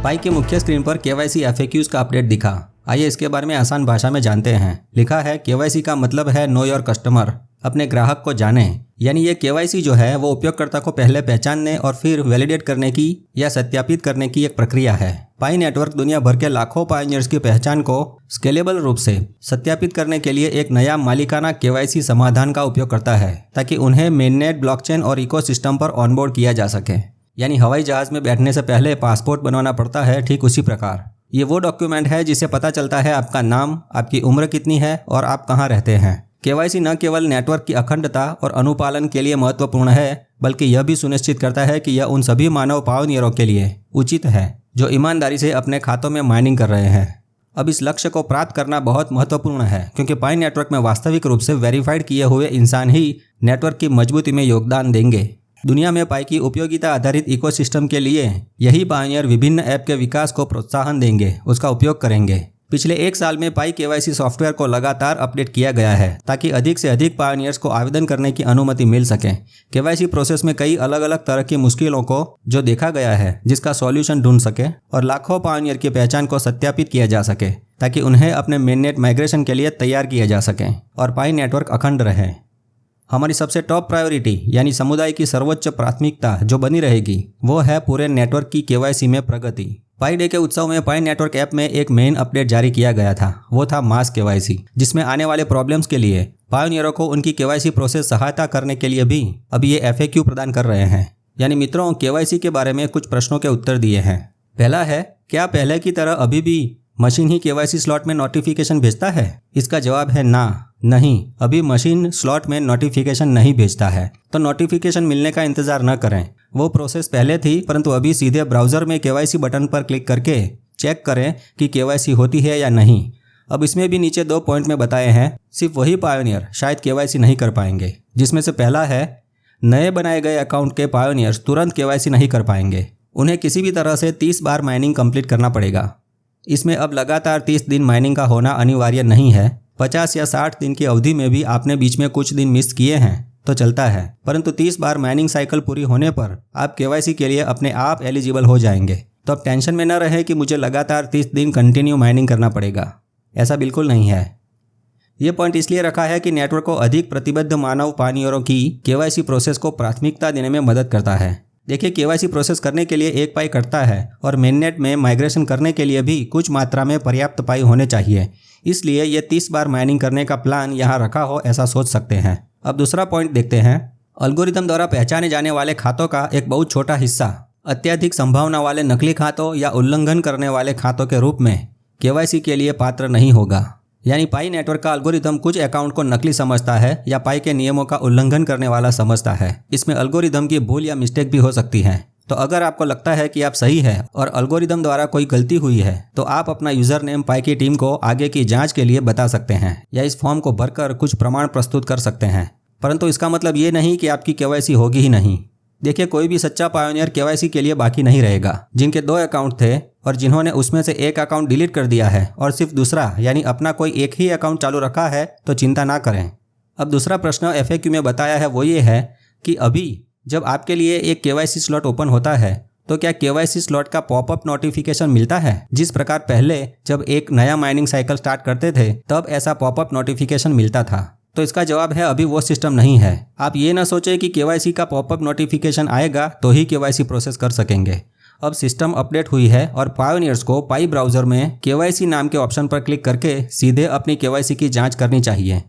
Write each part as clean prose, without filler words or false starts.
पाई के मुख्य स्क्रीन पर केवाईसी एफएक्यूज का अपडेट दिखा। आइए इसके बारे में आसान भाषा में जानते हैं। लिखा है केवाईसी का मतलब है नो योर कस्टमर, अपने ग्राहक को जाने। यानी ये केवाईसी जो है वो उपयोगकर्ता को पहले पहचानने और फिर वैलिडेट करने की या सत्यापित करने की एक प्रक्रिया है। पाई नेटवर्क दुनिया भर के लाखों पायोनियर्स की पहचान को स्केलेबल रूप से सत्यापित करने के लिए एक नया मालिकाना केवाईसी समाधान का उपयोग करता है ताकि उन्हें मेननेट, ब्लॉकचेन और इकोसिस्टम पर ऑनबोर्ड किया जा सके। यानी हवाई जहाज में बैठने से पहले पासपोर्ट बनवाना पड़ता है, ठीक उसी प्रकार ये वो डॉक्यूमेंट है जिससे पता चलता है आपका नाम, आपकी उम्र कितनी है और आप कहाँ रहते हैं। केवाईसी न केवल नेटवर्क की अखंडता और अनुपालन के लिए महत्वपूर्ण है, बल्कि यह भी सुनिश्चित करता है कि यह उन सभी मानव पायोनियरों के लिए उचित है जो ईमानदारी से अपने खातों में माइनिंग कर रहे हैं। अब इस लक्ष्य को प्राप्त करना बहुत महत्वपूर्ण है क्योंकि पाई नेटवर्क में वास्तविक रूप से वेरीफाइड किए हुए इंसान ही नेटवर्क की मजबूती में योगदान देंगे। दुनिया में पाई की उपयोगिता आधारित इकोसिस्टम के लिए यही पायोनियर विभिन्न ऐप के विकास को प्रोत्साहन देंगे, उसका उपयोग करेंगे। पिछले 1 साल में पाई केवाईसी सॉफ्टवेयर को लगातार अपडेट किया गया है ताकि अधिक से अधिक पायोनियर्स को आवेदन करने की अनुमति मिल सके। केवाईसी प्रोसेस में कई अलग अलग तरह की मुश्किलों को जो देखा गया है जिसका सॉल्यूशन ढूंढ सके और लाखों पायोनियर की पहचान को सत्यापित किया जा सके ताकि उन्हें अपने मेननेट माइग्रेशन के लिए तैयार किया जा सके और पाई नेटवर्क अखंड रहे। हमारी सबसे टॉप प्रायोरिटी यानी समुदाय की सर्वोच्च प्राथमिकता जो बनी रहेगी वो है पूरे नेटवर्क की केवाईसी में प्रगति। पाई डे के उत्सव में पाई नेटवर्क ऐप में एक मेन अपडेट जारी किया गया था, वो था मास केवाईसी, जिसमें आने वाले प्रॉब्लम्स के लिए पायोनियरों को उनकी केवाईसी प्रोसेस सहायता करने के लिए भी अब ये एफएक्यू प्रदान कर रहे हैं। यानी मित्रों, केवाईसी के बारे में कुछ प्रश्नों के उत्तर दिए हैं। पहला है, क्या पहले की तरह अभी भी मशीन ही केवाईसी स्लॉट में नोटिफिकेशन भेजता है? इसका जवाब है नहीं, अभी मशीन स्लॉट में नोटिफिकेशन नहीं भेजता है। तो नोटिफिकेशन मिलने का इंतजार न करें, वो प्रोसेस पहले थी, परंतु अभी सीधे ब्राउज़र में केवाईसी बटन पर क्लिक करके चेक करें कि केवाईसी होती है या नहीं। अब इसमें भी नीचे 2 पॉइंट में बताए हैं, सिर्फ वही पायोनियर शायद केवाईसी नहीं कर पाएंगे, जिसमें से पहला है नए बनाए गए अकाउंट के पायोनियर्स तुरंत केवाईसी नहीं कर पाएंगे। उन्हें किसी भी तरह से 30 बार माइनिंग कंप्लीट करना पड़ेगा। इसमें अब लगातार 30 दिन माइनिंग का होना अनिवार्य नहीं है। 50 या 60 दिन की अवधि में भी आपने बीच में कुछ दिन मिस किए हैं तो चलता है, परंतु 30 बार माइनिंग साइकिल पूरी होने पर आप केवाईसी के लिए अपने आप एलिजिबल हो जाएंगे। तो अब टेंशन में न रहे कि मुझे लगातार 30 दिन कंटिन्यू माइनिंग करना पड़ेगा, ऐसा बिल्कुल नहीं है। ये पॉइंट इसलिए रखा है कि नेटवर्क को अधिक प्रतिबद्ध मानव पायोनियरों की केवाईसी प्रोसेस को प्राथमिकता देने में मदद करता है। देखिए, केवाईसी प्रोसेस करने के लिए 1 पाई कटता है और मेननेट में माइग्रेशन करने के लिए भी कुछ मात्रा में पर्याप्त पाई होने चाहिए। इसलिए ये 30 बार माइनिंग करने का प्लान यहाँ रखा हो, ऐसा सोच सकते हैं। अब दूसरा पॉइंट देखते हैं। एल्गोरिदम द्वारा पहचाने जाने वाले खातों का एक बहुत छोटा हिस्सा अत्यधिक संभावना वाले नकली खातों या उल्लंघन करने वाले खातों के रूप में केवाईसी के लिए पात्र नहीं होगा। यानी पाई नेटवर्क का एल्गोरिदम कुछ अकाउंट को नकली समझता है या पाई के नियमों का उल्लंघन करने वाला समझता है। इसमें एल्गोरिदम की भूल या मिस्टेक भी हो सकती है। तो अगर आपको लगता है कि आप सही है और एल्गोरिदम द्वारा कोई गलती हुई है तो आप अपना यूजर नेम पाई की टीम को आगे की जांच के लिए बता सकते हैं या इस फॉर्म को भरकर कुछ प्रमाण प्रस्तुत कर सकते हैं। परंतु इसका मतलब ये नहीं कि आपकी केवाईसी होगी ही नहीं। देखिए, कोई भी सच्चा पायोनियर केवाईसी के लिए बाकी नहीं रहेगा। जिनके 2 अकाउंट थे और जिन्होंने उसमें से एक अकाउंट डिलीट कर दिया है और सिर्फ दूसरा यानी अपना कोई एक ही अकाउंट चालू रखा है तो चिंता ना करें। अब दूसरा प्रश्न एफएक्यू में बताया है वो ये है कि अभी जब आपके लिए एक केवाईसी स्लॉट ओपन होता है तो क्या केवाईसी स्लॉट का पॉपअप नोटिफिकेशन मिलता है? जिस प्रकार पहले जब एक नया माइनिंग साइकिल स्टार्ट करते थे तब ऐसा पॉपअप नोटिफिकेशन मिलता था। तो इसका जवाब है अभी वो सिस्टम नहीं है। आप ये ना सोचें कि केवाईसी का पॉपअप नोटिफिकेशन आएगा तो ही केवाईसी प्रोसेस कर सकेंगे। अब सिस्टम अपडेट हुई है और पायोनियर्स को पाई ब्राउज़र में केवाईसी नाम के ऑप्शन पर क्लिक करके सीधे अपनी केवाईसी की जाँच करनी चाहिए।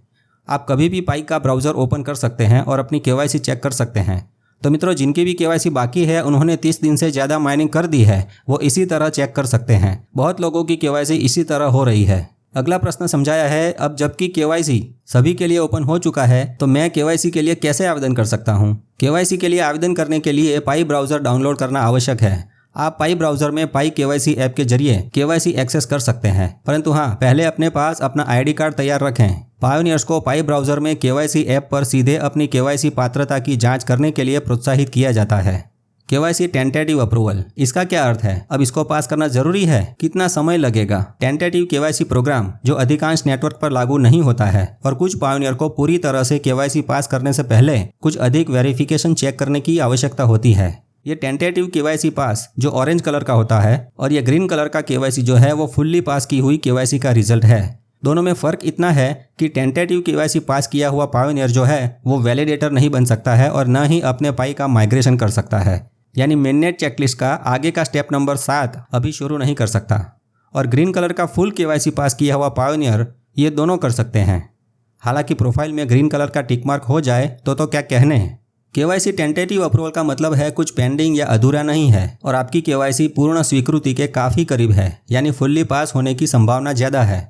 आप कभी भी पाई का ब्राउज़र ओपन कर सकते हैं और अपनी केवाईसी चेक कर सकते हैं। तो मित्रों, जिनकी भी केवाईसी बाकी है उन्होंने 30 दिन से ज़्यादा माइनिंग कर दी है, वो इसी तरह चेक कर सकते हैं। बहुत लोगों की केवाईसी इसी तरह हो रही है। अगला प्रश्न समझाया है, अब जबकि केवाईसी सभी के लिए ओपन हो चुका है तो मैं केवाईसी के लिए कैसे आवेदन कर सकता हूँ? केवाईसी के लिए आवेदन करने के लिए पाई ब्राउज़र डाउनलोड करना आवश्यक है। आप पाई ब्राउज़र में पाई केवाईसी ऐप के जरिए केवाईसी एक्सेस कर सकते हैं, परंतु हाँ, पहले अपने पास अपना आईडी कार्ड तैयार रखें। पायोनियर्स को पाई ब्राउज़र में केवाईसी ऐप पर सीधे अपनी केवाईसी पात्रता की जांच करने के लिए प्रोत्साहित किया जाता है। केवाईसी टेंटेटिव अप्रूवल, इसका क्या अर्थ है? अब इसको पास करना जरूरी है? कितना समय लगेगा? टेंटेटिव केवाईसी प्रोग्राम जो अधिकांश नेटवर्क पर लागू नहीं होता है और कुछ पायोनियर को पूरी तरह से केवाईसी पास करने से पहले कुछ अधिक वेरिफिकेशन चेक करने की आवश्यकता होती है। ये टेंटेटिव केवाईसी पास जो ऑरेंज कलर का होता है और ये ग्रीन कलर का केवाईसी जो है वो फुल्ली पास की हुई केवाईसी का रिजल्ट है। दोनों में फ़र्क इतना है कि टेंटेटिव केवाईसी पास किया हुआ पायोनियर जो है वो वैलिडेटर नहीं बन सकता है और न ही अपने पाई का माइग्रेशन कर सकता है, यानी मेननेट चेकलिस्ट का आगे का स्टेप नंबर 7 अभी शुरू नहीं कर सकता। और ग्रीन कलर का फुल केवाईसी पास किया हुआ पायोनियर ये दोनों कर सकते हैं। हालांकि प्रोफाइल में ग्रीन कलर का टिक मार्क हो जाए तो क्या कहने। केवाईसी टेंटेटिव अप्रूवल का मतलब है कुछ पेंडिंग या अधूरा नहीं है और आपकी केवाईसी पूर्ण स्वीकृति के काफ़ी करीब है, यानी फुल्ली पास होने की संभावना ज़्यादा है।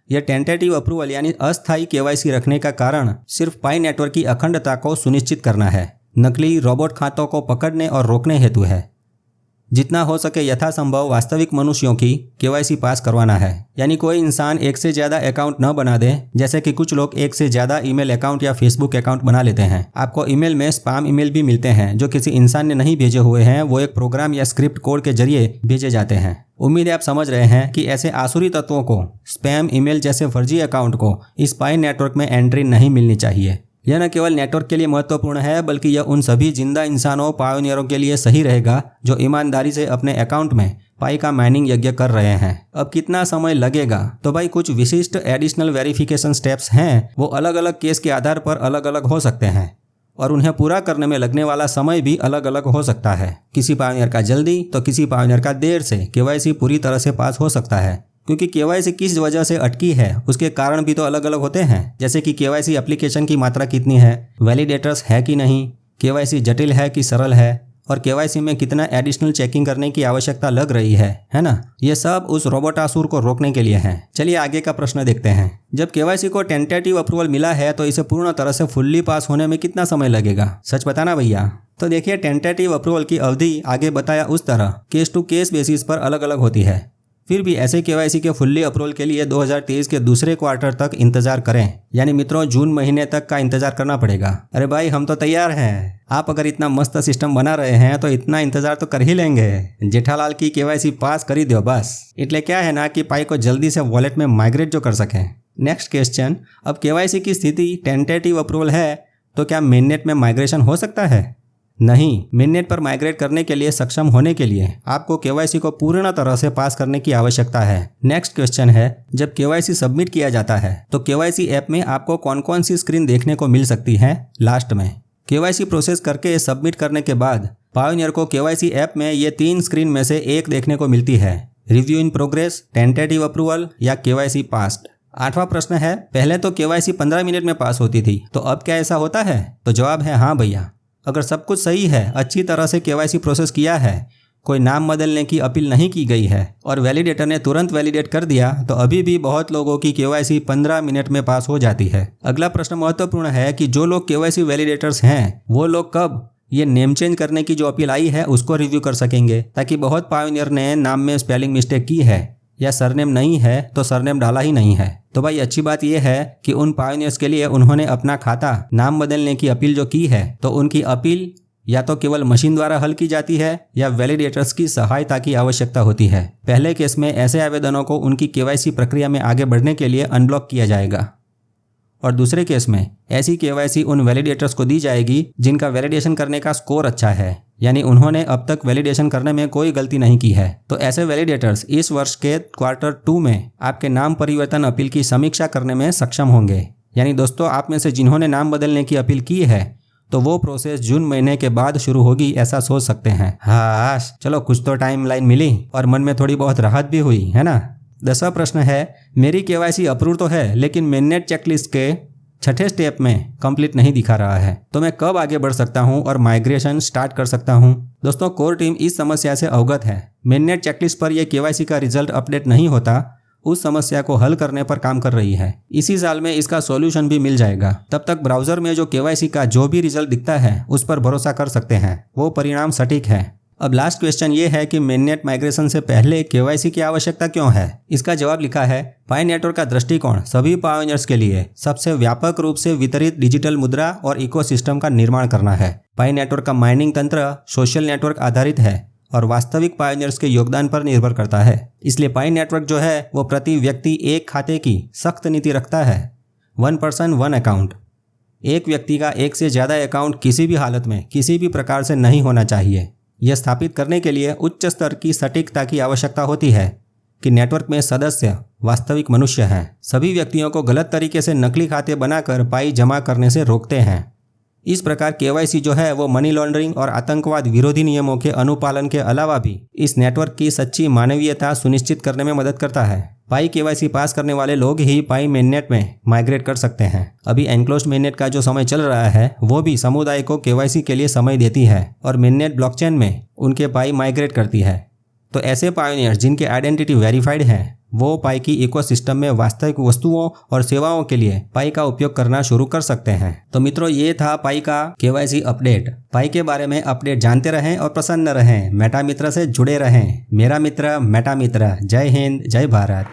यह टेंटेटिव अप्रूवल यानी अस्थायी केवाईसी रखने का कारण सिर्फ पाई नेटवर्क की अखंडता को सुनिश्चित करना है, नकली रोबोट खातों को पकड़ने और रोकने हेतु है। जितना हो सके यथासंभव वास्तविक मनुष्यों की केवाईसी पास करवाना है, यानी कोई इंसान एक से ज़्यादा अकाउंट न बना दे, जैसे कि कुछ लोग एक से ज़्यादा ईमेल अकाउंट या फेसबुक अकाउंट बना लेते हैं। आपको ईमेल में स्पैम ईमेल भी मिलते हैं जो किसी इंसान ने नहीं भेजे हुए हैं, वो एक प्रोग्राम या स्क्रिप्ट कोड के जरिए भेजे जाते हैं। उम्मीद है आप समझ रहे हैं कि ऐसे आसुरी तत्वों को, स्पैम ईमेल जैसे फर्जी अकाउंट को इस पाई नेटवर्क में एंट्री नहीं मिलनी चाहिए। यह न केवल नेटवर्क के लिए महत्वपूर्ण है बल्कि यह उन सभी जिंदा इंसानों पायोनियरों के लिए सही रहेगा जो ईमानदारी से अपने अकाउंट में पाई का माइनिंग यज्ञ कर रहे हैं। अब कितना समय लगेगा, तो भाई कुछ विशिष्ट एडिशनल वेरिफिकेशन स्टेप्स हैं, वो अलग अलग केस के आधार पर अलग अलग हो सकते हैं और उन्हें पूरा करने में लगने वाला समय भी अलग अलग हो सकता है। किसी पायोनियर का जल्दी तो किसी पायोनियर का देर से केवाईसी पूरी तरह से पास हो सकता है, क्योंकि केवाईसी किस वजह से अटकी है उसके कारण भी तो अलग अलग होते हैं, जैसे कि केवाईसी एप्लीकेशन की मात्रा कितनी है, वैलिडेटर्स है कि नहीं, केवाईसी जटिल है कि सरल है और केवाईसी में कितना एडिशनल चेकिंग करने की आवश्यकता लग रही है ना। ये सब उस रोबोटासुर को रोकने के लिए है। चलिए आगे का प्रश्न देखते हैं। जब केवाईसी को टेंटेटिव अप्रूवल मिला है तो इसे पूर्ण तरह से फुल्ली पास होने में कितना समय लगेगा, सच बताना भैया। तो देखिए, टेंटेटिव अप्रूवल की अवधि आगे बताया उस तरह केस टू केस बेसिस पर अलग अलग होती है। फिर भी ऐसे केवाईसी के फुल्ली अप्रूवल के लिए 2023 के दूसरे क्वार्टर तक इंतजार करें, यानी मित्रों जून महीने तक का इंतजार करना पड़ेगा। अरे भाई हम तो तैयार हैं, आप अगर इतना मस्त सिस्टम बना रहे हैं तो इतना इंतजार तो कर ही लेंगे। जेठालाल की केवाईसी पास कर ही दो बस, इतने क्या है ना कि पाई को जल्दी से वॉलेट में माइग्रेट जो कर सकें। नेक्स्ट क्वेश्चन, अब केवाईसी की स्थिति टेंटेटिव अप्रूवल है तो क्या मेननेट में माइग्रेशन हो सकता है? नहीं, मेननेट पर माइग्रेट करने के लिए सक्षम होने के लिए आपको केवाईसी को पूर्ण तरह से पास करने की आवश्यकता है। नेक्स्ट क्वेश्चन है, जब केवाईसी सबमिट किया जाता है तो केवाईसी ऐप में आपको कौन कौन सी स्क्रीन देखने को मिल सकती है? लास्ट में केवाईसी प्रोसेस करके सबमिट करने के बाद पायोनियर को केवाईसी ऐप में ये 3 स्क्रीन में से एक देखने को मिलती है, review in progress, tentative approval या केवाईसी पास्ड। 8वां प्रश्न है, पहले तो केवाईसी 15 मिनट में पास होती थी, तो अब क्या ऐसा होता है? तो जवाब है हाँ भैया। अगर सब कुछ सही है, अच्छी तरह से केवाईसी प्रोसेस किया है, कोई नाम बदलने की अपील नहीं की गई है और वैलिडेटर ने तुरंत वैलिडेट कर दिया, तो अभी भी बहुत लोगों की केवाईसी 15 मिनट में पास हो जाती है। अगला प्रश्न महत्वपूर्ण है कि जो लोग केवाईसी वैलिडेटर्स हैं वो लोग कब ये नेम चेंज करने की जो अपील आई है उसको रिव्यू कर सकेंगे, ताकि बहुत पायोनियर ने नाम में स्पेलिंग मिस्टेक की है या सरनेम नहीं है तो सरनेम डाला ही नहीं है। तो भाई अच्छी बात यह है कि उन पायोनियर्स के लिए उन्होंने अपना खाता नाम बदलने की अपील जो की है, तो उनकी अपील या तो केवल मशीन द्वारा हल की जाती है या वैलिडेटर्स की सहायता की आवश्यकता होती है। पहले केस में ऐसे आवेदनों को उनकी केवाईसी प्रक्रिया में आगे बढ़ने के लिए अनब्लॉक किया जाएगा और दूसरे केस में ऐसी केवाईसी उन वैलिडेटर्स को दी जाएगी जिनका वैलिडेशन करने का स्कोर अच्छा है, यानी उन्होंने अब तक वैलिडेशन करने में कोई गलती नहीं की है। तो ऐसे वैलिडेटर्स इस वर्ष के क्वार्टर 2 में आपके नाम परिवर्तन अपील की समीक्षा करने में सक्षम होंगे। यानी दोस्तों, आप में से जिन्होंने नाम बदलने की अपील की है तो वो प्रोसेस जून महीने के बाद शुरू होगी, ऐसा सोच सकते हैं। हाँ चलो, कुछ तो टाइम लाइन मिली और मन में थोड़ी बहुत राहत भी हुई है ना। 10वां प्रश्न है, मेरी केवाईसी अप्रूव तो है लेकिन मेननेट चेकलिस्ट के 6ठे स्टेप में कंप्लीट नहीं दिखा रहा है, तो मैं कब आगे बढ़ सकता हूं और माइग्रेशन स्टार्ट कर सकता हूं? दोस्तों, कोर टीम इस समस्या से अवगत है। मेननेट चेकलिस्ट पर यह केवाईसी का रिजल्ट अपडेट नहीं होता, उस समस्या को हल करने पर काम कर रही है। इसी साल में इसका सॉल्यूशन भी मिल जाएगा। तब तक ब्राउजर में जो केवाईसी का जो भी रिजल्ट दिखता है उस पर भरोसा कर सकते हैं, वो परिणाम सटीक है। अब लास्ट क्वेश्चन ये है कि मेननेट माइग्रेशन से पहले केवाईसी की आवश्यकता क्यों है? इसका जवाब लिखा है, पाई नेटवर्क का दृष्टिकोण सभी पायोनियर्स के लिए सबसे व्यापक रूप से वितरित डिजिटल मुद्रा और इकोसिस्टम का निर्माण करना है। पाई नेटवर्क का माइनिंग तंत्र सोशल नेटवर्क आधारित है और वास्तविक पायोनियर्स के योगदान पर निर्भर करता है। इसलिए पाई नेटवर्क जो है वो प्रति व्यक्ति एक खाते की सख्त नीति रखता है। 1 पर्सन 1 अकाउंट। एक व्यक्ति का एक से ज़्यादा अकाउंट किसी भी हालत में किसी भी प्रकार से नहीं होना चाहिए। यह स्थापित करने के लिए उच्च स्तर की सटीकता की आवश्यकता होती है कि नेटवर्क में सदस्य वास्तविक मनुष्य हैं। सभी व्यक्तियों को गलत तरीके से नकली खाते बनाकर पाई जमा करने से रोकते हैं। इस प्रकार केवाईसी जो है वो मनी लॉन्ड्रिंग और आतंकवाद विरोधी नियमों के अनुपालन के अलावा भी इस नेटवर्क की सच्ची मानवीयता सुनिश्चित करने में मदद करता है। पाई केवाईसी पास करने वाले लोग ही पाई मेननेट में माइग्रेट कर सकते हैं। अभी एनक्लोज्ड मेननेट का जो समय चल रहा है वो भी समुदाय को केवाईसी के लिए समय देती है और मेननेट ब्लॉकचेन में उनके पाई माइग्रेट करती है। तो ऐसे पायोनियर्स जिनके आइडेंटिटी वेरीफाइड है वो पाई की इकोसिस्टम में वास्तविक वस्तुओं और सेवाओं के लिए पाई का उपयोग करना शुरू कर सकते हैं। तो मित्रों, ये था पाई का केवाईसी अपडेट। पाई के बारे में अपडेट जानते रहें और प्रसन्न रहें। मेटा मित्र से जुड़े रहें। मेरा मित्र मेटा मित्र। जय हिंद, जय भारत।